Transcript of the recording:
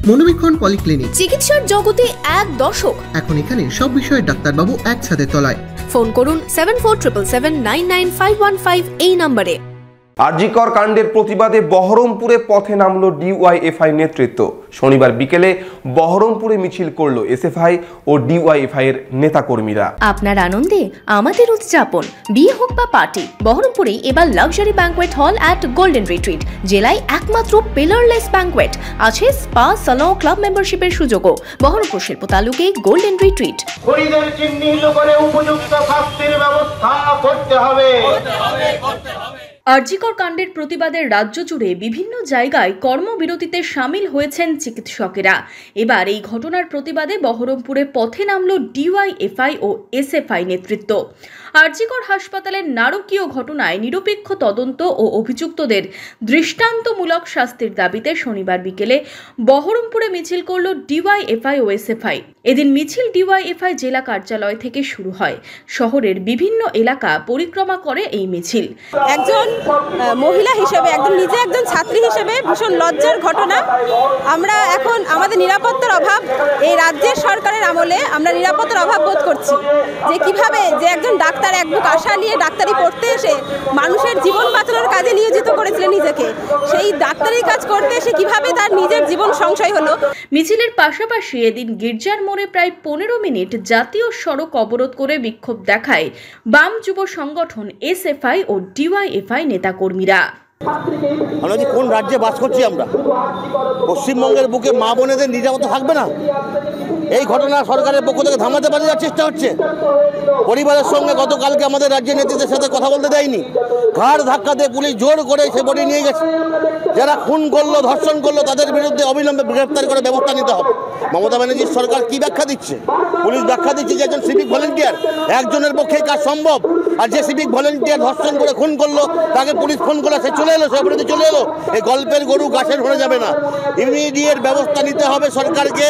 মনোবীক্ষণ polyclinic, চিকিৎসার জগতে এক দশক। এখন এখানে সব বিষয়ে ডাক্তারবাবু একসাথে তলায়। ফোন করুন 7477999515 এই নম্বরে। আরজিকর কাণ্ডের প্রতিবাদে বহরমপুরে পথে নামলো ডিওয়াইএফআই নেতৃত্ব। শনিবার বিকেলে বহরমপুরে মিছিল করলো এসএফআই ও ডিওয়াইএফআই এর নেতাকর্মীরা। আপনার আনন্দে আমাদের উদযাপন। বিয়ে হোক বা পার্টি, বহরমপুরে এবার luxury banquet hall at golden retreat. জেলায় একমাত্র পিলারলেস ব্যাংকোয়েট, আছে স্পা, সালন, ক্লাব মেম্বারশিপের সুযোগও। বহরমপুর শিল্প তালুকে গোল্ডেন রিট্রিট। খুনিদের চিহ্নিত করে উপযুক্ত শাস্তির ব্যবস্থা করতে হবে। আরজিকর কাণ্ডের প্রতিবাদে রাজ্য জুড়ে বিভিন্ন জায়গায় কর্মবিরতিতে সামিল হয়েছেন চিকিৎসকেরা। এবার এই ঘটনার প্রতিবাদে বহরমপুরে পথে নামল ডিওয়াইএফআই ও এসএফআই নেতৃত্ব। আরজিকর হাসপাতালের নারকীয় ঘটনায় নিরপেক্ষ তদন্ত ও অভিযুক্তদের দৃষ্টান্তমূলক শাস্তির দাবিতে শনিবার বিকেলে বহরমপুরে মিছিল করল ডিওয়াইএফআই ও এসএফআই। এদিন মিছিল ডিওয়াইএফআই জেলা কার্যালয় থেকে শুরু হয়। শহরের বিভিন্ন এলাকা পরিক্রমা করে এই মিছিল। একজন মহিলা হিসেবে, নিজে একজন ছাত্রী হিসেবে ভীষণ লজ্জার ঘটনা। আমরা এখন আমাদের নিরাপত্তার অভাব, এই রাজ্যের সরকারের আমলে আমরা নিরাপত্তার অভাব বোধ করছি। যে কিভাবে যে একজন ডাক্তার এক বুক আশা নিয়ে ডাক্তারি পড়তে এসে মানুষের জীবন বাঁচানোর কাজে নিয়োজিত করেছিলেন নিজেকে, সেই ডাক্তারি কাজ করতে এসে কিভাবে তার নিজের জীবন সংশয় হলো। মিছিলের পাশাপাশি এদিন গির্জার মোড়ে প্রায় 15 মিনিট জাতীয় সড়ক অবরোধ করে বিক্ষোভ দেখায় বাম যুব সংগঠন এসএফআই ও ডিওয়াইএফআই নেতাকর্মীরা। আমরা যে কোন রাজ্যে বাস করছি, আমরা পশ্চিমবঙ্গের বুকে মা বোনেদের নিরাপত্তা থাকবে না? এই ঘটনা সরকারের পক্ষ থেকে থামাতে পারে যাওয়ার চেষ্টা হচ্ছে। পরিবারের সঙ্গে গতকালকে আমাদের রাজ্যের নেতৃত্বের সাথে কথা বলতে দেয়নি, ঘাড় ধাক্কা দিয়ে পুলিশ জোর করে সে বডি নিয়ে গেছে। যারা খুন করলো, ধর্ষণ করলো, তাদের বিরুদ্ধে অবিলম্বে গ্রেফতার করে ব্যবস্থা নিতে হবে। মমতা ব্যানার্জির সরকার কি ব্যাখ্যা দিচ্ছে? পুলিশ ব্যাখ্যা দিচ্ছে যে একজন সিভিক ভলেন্টিয়ার, একজনের পক্ষে কাজ সম্ভব। আর যে সিভিক ভলেন্টিয়ার ধর্ষণ করে খুন করলো, তাকে পুলিশ ফোন করলো, সে চলে এলো, সে বিরুদ্ধে চলে এলো। এই গল্পের গরু গাছের ঘরে যাবে না, ইমিডিয়েট ব্যবস্থা নিতে হবে সরকারকে।